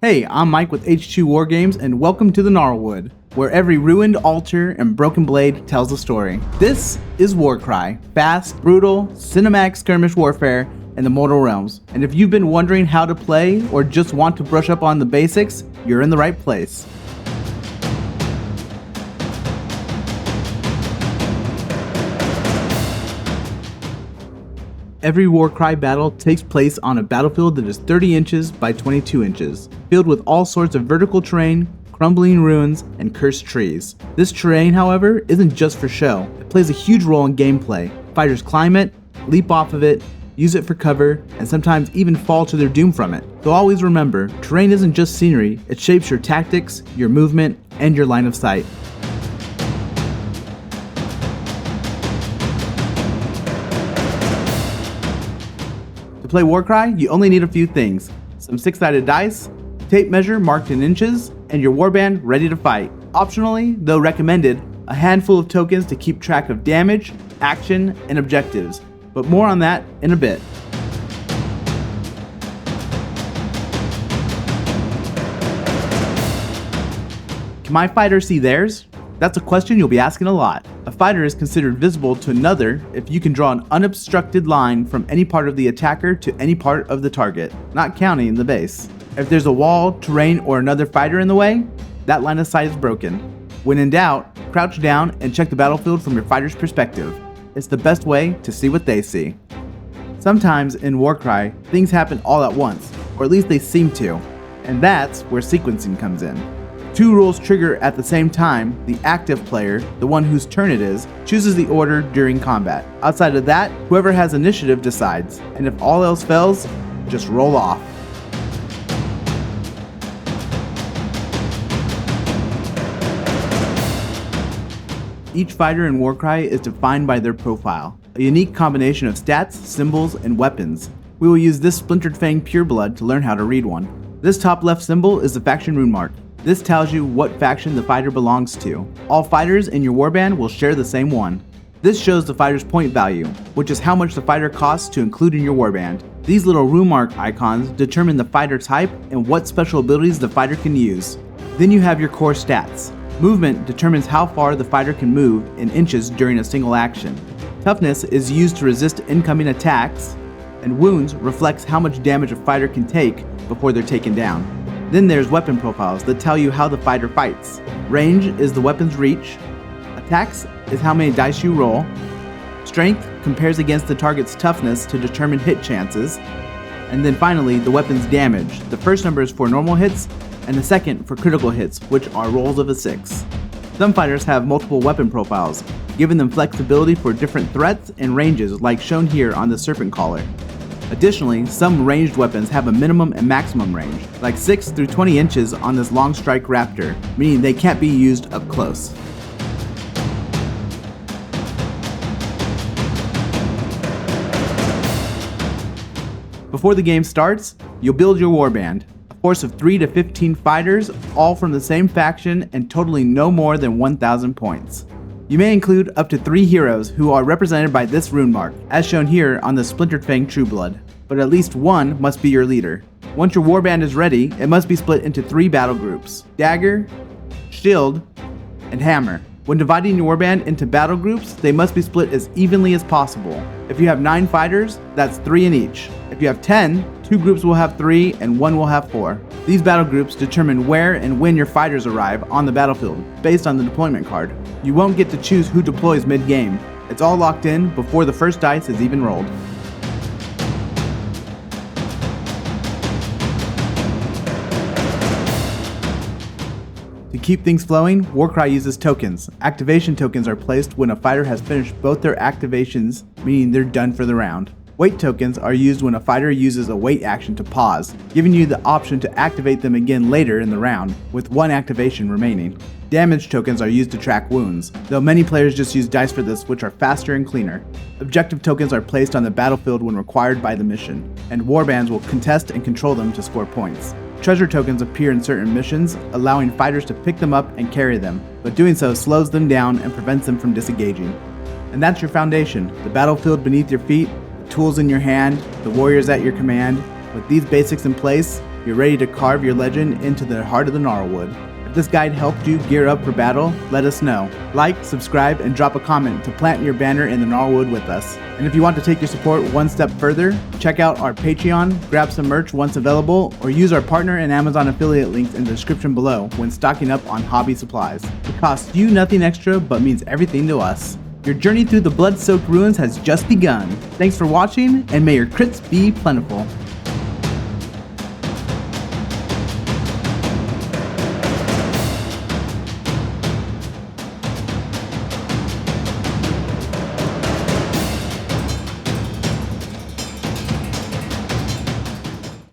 Hey, I'm Mike with H2 Wargames, and welcome to the Gnarlwood, where every ruined altar and broken blade tells a story. This is Warcry, fast, brutal, cinematic skirmish warfare in the Mortal Realms. And if you've been wondering how to play or just want to brush up on the basics, you're in the right place. Every Warcry battle takes place on a battlefield that is 30 inches by 22 inches, filled with all sorts of vertical terrain, crumbling ruins, and cursed trees. This terrain, however, isn't just for show. It plays a huge role in gameplay. Fighters climb it, leap off of it, use it for cover, and sometimes even fall to their doom from it. So always remember, terrain isn't just scenery, it shapes your tactics, your movement, and your line of sight. To play Warcry, you only need a few things: some 6-sided dice, tape measure marked in inches, and your warband ready to fight. Optionally, though recommended, a handful of tokens to keep track of damage, action, and objectives, but more on that in a bit. Can my fighter see theirs? That's a question you'll be asking a lot. A fighter is considered visible to another if you can draw an unobstructed line from any part of the attacker to any part of the target, not counting the base. If there's a wall, terrain, or another fighter in the way, that line of sight is broken. When in doubt, crouch down and check the battlefield from your fighter's perspective. It's the best way to see what they see. Sometimes in Warcry, things happen all at once, or at least they seem to, and that's where sequencing comes in. Two rules trigger at the same time. The active player, the one whose turn it is, chooses the order during combat. Outside of that, whoever has initiative decides, and if all else fails, just roll off. Each fighter in Warcry is defined by their profile, a unique combination of stats, symbols, and weapons. We will use this Splintered Fang Pureblood to learn how to read one. This top left symbol is the faction rune mark. This tells you what faction the fighter belongs to. All fighters in your warband will share the same one. This shows the fighter's point value, which is how much the fighter costs to include in your warband. These little rune mark icons determine the fighter type and what special abilities the fighter can use. Then you have your core stats. Movement determines how far the fighter can move in inches during a single action. Toughness is used to resist incoming attacks, and wounds reflects how much damage a fighter can take before they're taken down. Then there's weapon profiles that tell you how the fighter fights. Range is the weapon's reach. Attacks is how many dice you roll. Strength compares against the target's toughness to determine hit chances. And then finally, the weapon's damage. The first number is for normal hits, and the second for critical hits, which are rolls of a 6. Some fighters have multiple weapon profiles, giving them flexibility for different threats and ranges, like shown here on the Serpent Collar. Additionally, some ranged weapons have a minimum and maximum range, like 6 through 20 inches on this long strike raptor, meaning they can't be used up close. Before the game starts, you'll build your warband, a force of 3 to 15 fighters, all from the same faction and totaling no more than 1,000 points. You may include up to 3 heroes who are represented by this rune mark, as shown here on the Splintered Fang Trueblood, but at least one must be your leader. Once your warband is ready, it must be split into 3 battle groups: Dagger, Shield, and Hammer. When dividing your warband into battle groups, they must be split as evenly as possible. If you have 9 fighters, that's 3 in each. If you have 10, 2 groups will have 3 and 1 will have 4. These battle groups determine where and when your fighters arrive on the battlefield, based on the deployment card. You won't get to choose who deploys mid-game. It's all locked in before the first dice is even rolled. To keep things flowing, Warcry uses tokens. Activation tokens are placed when a fighter has finished both their activations, meaning they're done for the round. Wait tokens are used when a fighter uses a wait action to pause, giving you the option to activate them again later in the round, with 1 activation remaining. Damage tokens are used to track wounds, though many players just use dice for this, which are faster and cleaner. Objective tokens are placed on the battlefield when required by the mission, and warbands will contest and control them to score points. Treasure tokens appear in certain missions, allowing fighters to pick them up and carry them, but doing so slows them down and prevents them from disengaging. And that's your foundation, the battlefield beneath your feet, the tools in your hand, the warriors at your command. With these basics in place, you're ready to carve your legend into the heart of the Gnarlwood. If this guide helped you gear up for battle, let us know. Like, subscribe, and drop a comment to plant your banner in the Gnarlwood with us. And if you want to take your support one step further, check out our Patreon, grab some merch once available, or use our partner and Amazon affiliate links in the description below when stocking up on hobby supplies. It costs you nothing extra, but means everything to us. Your journey through the blood-soaked ruins has just begun. Thanks for watching, and may your crits be plentiful.